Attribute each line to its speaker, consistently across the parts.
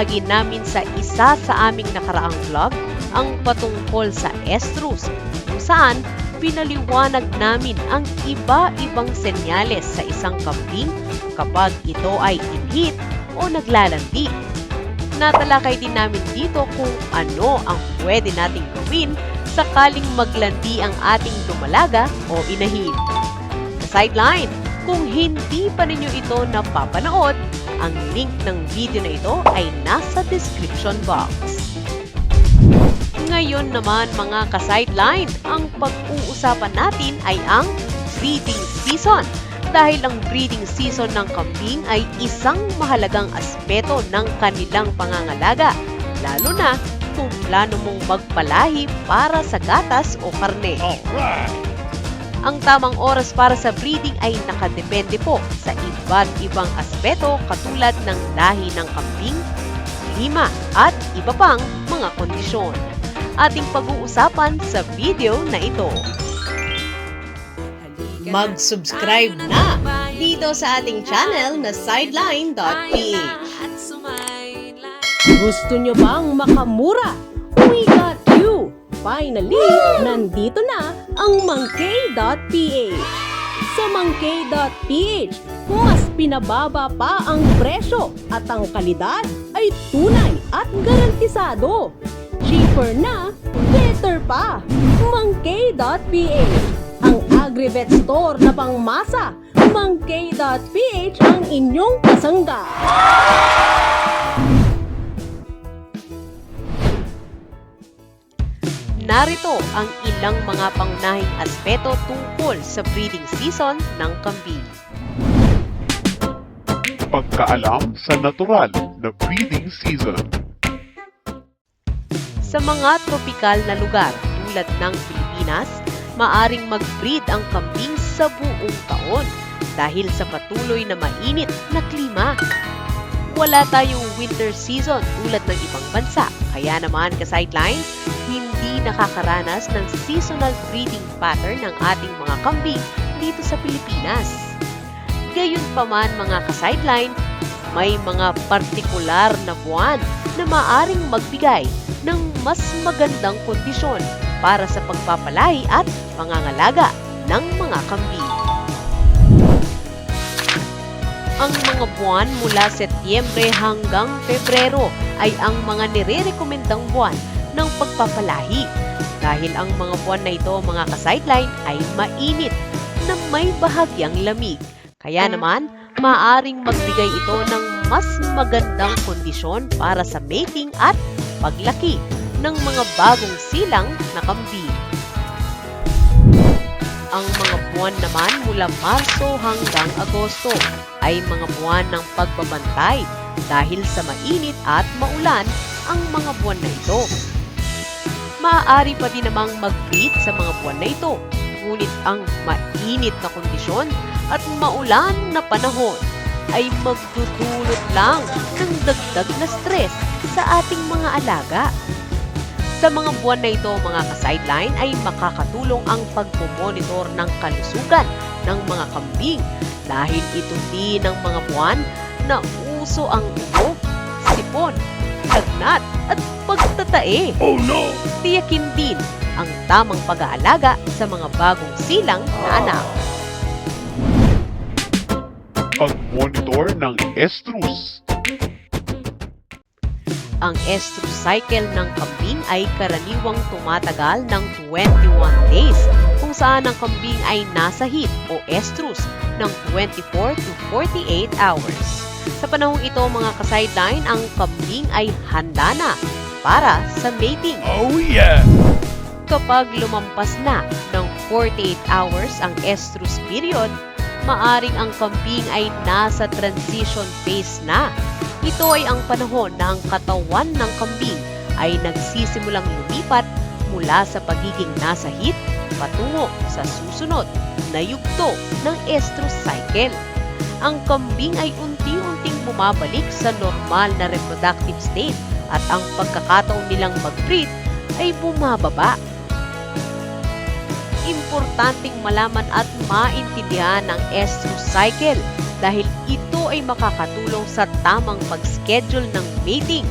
Speaker 1: Ibinahagi namin sa isa sa aming nakaraang vlog ang patungkol sa estrus, kung saan pinaliwanag namin ang iba-ibang senyales sa isang kambing kapag ito ay inhit o naglalandi. Natalakay din namin dito kung ano ang pwede nating gawin sakaling maglandi ang ating dumalaga o inahin. Sa sideline, kung hindi pa ninyo ito napapanood, ang link ng video na ito ay nasa description box. Ngayon naman mga ka-sideline, ang pag-uusapan natin ay ang breeding season. Dahil ang breeding season ng kambing ay isang mahalagang aspeto ng kanilang pangangalaga, lalo na kung plano mong magpalahi para sa gatas o karne.
Speaker 2: Alright!
Speaker 1: Ang tamang oras para sa breeding ay nakadepende po sa iba't ibang aspeto katulad ng lahi ng kambing, klima at iba pang mga kondisyon. Ating pag-uusapan sa video na ito. Mag-subscribe na dito sa ating channel na sideline.ph. Gusto nyo bang makamura? We got you! Finally, nandito na ang Mangkay.ph. Sa Mangkay.ph, mas pinababa pa ang presyo at ang kalidad ay tunay at garantisado. Cheaper na, better pa! Mangkay.ph, ang agri-vet store na pangmasa. Mangkay.ph ang inyong kasangga. Narito ang ilang mga pangunahing aspeto tungkol sa breeding season ng kambing.
Speaker 2: Pagkaalam sa natural na breeding season.
Speaker 1: Sa mga tropikal na lugar tulad ng Pilipinas, maaring mag-breed ang kambing sa buong taon dahil sa patuloy na mainit na klima. Wala tayong winter season tulad ng ibang bansa, kaya naman ka-sideline, hindi nakakaranas ng seasonal breeding pattern ng ating mga kambing dito sa Pilipinas. Gayunpaman mga ka-sideline, may mga partikular na buwan na maaring magbigay ng mas magandang kondisyon para sa pagpapalahi at pangangalaga ng mga kambing. Ang mga buwan mula Setyembre hanggang Pebrero ay ang mga nire-rekomendang buwan ng pagpapalahi dahil ang mga buwan na ito mga ka-sideline ay mainit na may bahagyang lamig. Kaya naman, maaaring magbigay ito ng mas magandang kondisyon para sa mating at paglaki ng mga bagong silang na kambing. Ang mga buwan naman mula Marso hanggang Agosto ay mga buwan ng pagbabantay dahil sa mainit at maulan ang mga buwan na ito. Maaari pa din namang mag-breed sa mga buwan na ito, ngunit ang mainit na kondisyon at maulan na panahon ay magdudulot lang ng dagdag na stress sa ating mga alaga. Sa mga buwan na ito, mga ka-sideline, ay makakatulong ang pagmomonitor ng kalusugan ng mga kambing dahil ito din ang mga buwan na uso ang ubo, sipon, lagnat at pagtatae.
Speaker 2: Oh no!
Speaker 1: Tiyakin din ang tamang pag-aalaga sa mga bagong silang na anak.
Speaker 2: Pag-monitor ng estrus.
Speaker 1: Ang estrus cycle ng kambing ay karaniwang tumatagal ng 21 days kung saan ang kambing ay nasa heat o estrus ng 24 to 48 hours. Sa panahong ito mga ka-sideline, ang kambing ay handa na para sa mating.
Speaker 2: Oh yeah!
Speaker 1: Kapag lumampas na ng 48 hours ang estrus period, maaring ang kambing ay nasa transition phase na. Ito ay ang panahon na ang katawan ng kambing ay nagsisimulang lumipat mula sa pagiging nasa heat patungo sa susunod na yugto ng estrus cycle. Ang kambing ay unti-unting bumabalik sa normal na reproductive state at ang pagkakataon nilang mag-breed ay bumababa. Importanteng malaman at maintindihan ang estrus cycle dahil ito ito ay makakatulong sa tamang pag-schedule ng mating.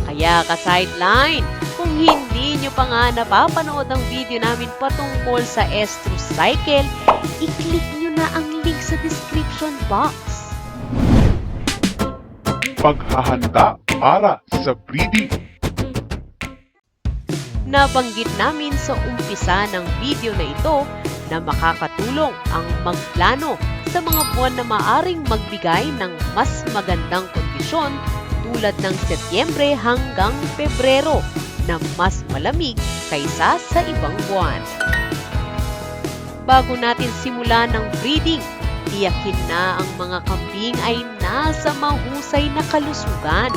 Speaker 1: Kaya ka-sideline, kung hindi nyo pa nga napapanood ang video namin patungkol sa estrus cycle, i-click nyo na ang link sa description box.
Speaker 2: Paghahanda para sa breeding.
Speaker 1: Nabanggit namin sa umpisa ng video na ito na makakatulong ang magplano sa mga buwan na maaring magbigay ng mas magandang kondisyon tulad ng Setyembre hanggang Pebrero na mas malamig kaysa sa ibang buwan. Bago natin simulan ng breeding, tiyakin na ang mga kambing ay nasa mahusay na kalusugan.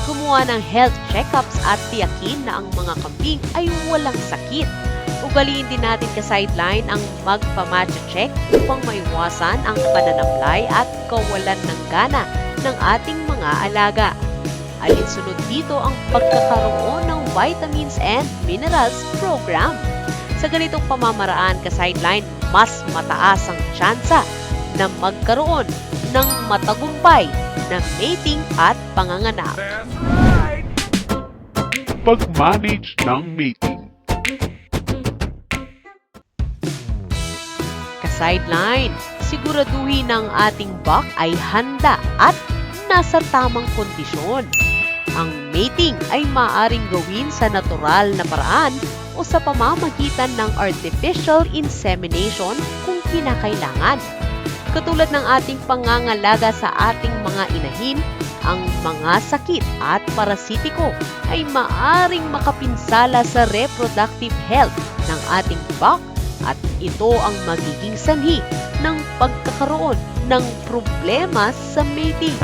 Speaker 1: Gumawa ng health checkups at tiyakin na ang mga kambing ay walang sakit. Ugaliin din natin ka-sideline ang magpa-matcha check upang maiwasan ang pananamlay at kawalan ng gana ng ating mga alaga. Alinsunod dito ang pagkakaroon ng vitamins and minerals program. Sa ganitong pamamaraan ka-sideline, mas mataas ang tsansa na magkaroon ng matagumpay na mating at panganganak.
Speaker 2: Pag-manage ng mating.
Speaker 1: Ka-sideline, siguraduhin ng ating buck ay handa at nasa tamang kondisyon. Ang mating ay maaaring gawin sa natural na paraan o sa pamamagitan ng artificial insemination kung kinakailangan. Katulad ng ating pangangalaga sa ating mga inahin, ang mga sakit at parasitiko ay maaaring makapinsala sa reproductive health ng ating buck at ito ang magiging sanhi ng pagkakaroon ng problema sa mating.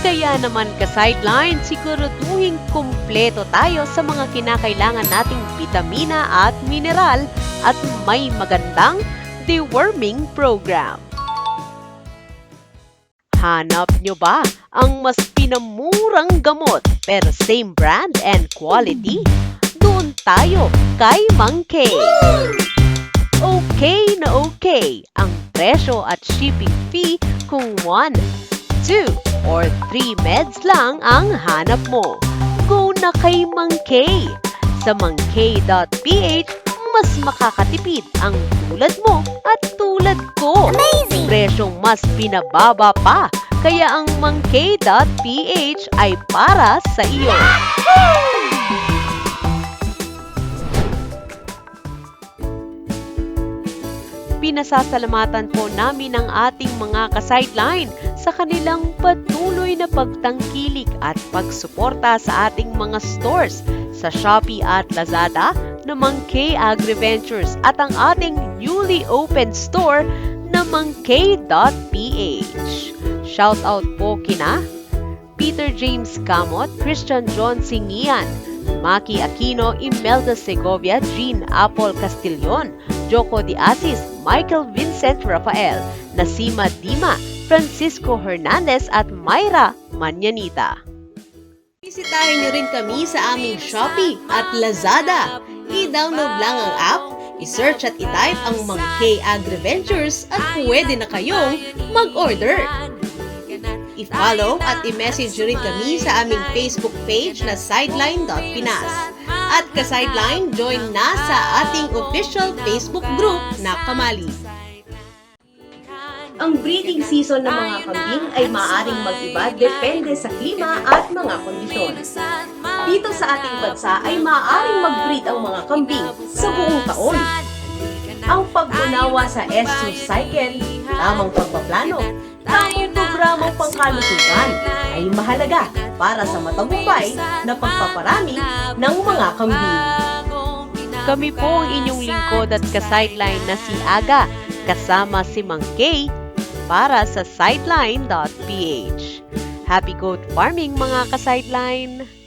Speaker 1: Kaya naman ka-sideline, siguraduhin kumpleto tayo sa mga kinakailangan nating vitamina at mineral at may magandang deworming program. Hanap nyo ba ang mas pinamurang gamot pero same brand and quality? Doon tayo kay Mang K. Okay na okay ang presyo at shipping fee kung 1, 2, or 3 meds lang ang hanap mo. Go na kay Mang K. Sa mangk.ph, mas makakatipid ang tulad mo at tulad ko. Amazing! Presyong mas pinababa pa, kaya ang mangk.ph ay para sa iyo. Pinasasalamatan po namin ang ating mga ka-sideline sa kanilang patuloy na pagtangkilik at pagsuporta sa ating mga stores sa Shopee at Lazada na Mang K AgriVentures at ang ating newly opened store na mangk.ph. Shoutout po kina Peter James Camot, Christian John Singian, Maki Aquino, Imelda Segovia, Jean Apple Castillon, Joko de Asis, Michael Vincent Rafael, Nasima Dima, Francisco Hernandez at Myra Manyanita. Bisitahin niyo rin kami sa aming Shopee at Lazada. I-download lang ang app, i-search at i-type ang Mang K AgriVentures at pwede na kayong mag-order. I-follow at i-message rin kami sa aming Facebook page na sideline.pinas. At ka-sideline, join na sa ating official Facebook group na Kamali. Ang breeding season ng mga kambing ay maaaring mag-iba depende sa klima at mga kondisyon. Dito sa ating bansa ay maaaring mag-breed ang mga kambing sa buong taon. Ang pag-unawa sa estrus cycle, tamang pagpaplano, tamang programang pangkalusugan ay mahalaga para sa matagumpay na pagpaparami ng mga kambing. Kami po ang inyong lingkod at ka-sideline na si Aga, kasama si Mang K para sa sideline.ph. Happy goat farming mga ka-sideline!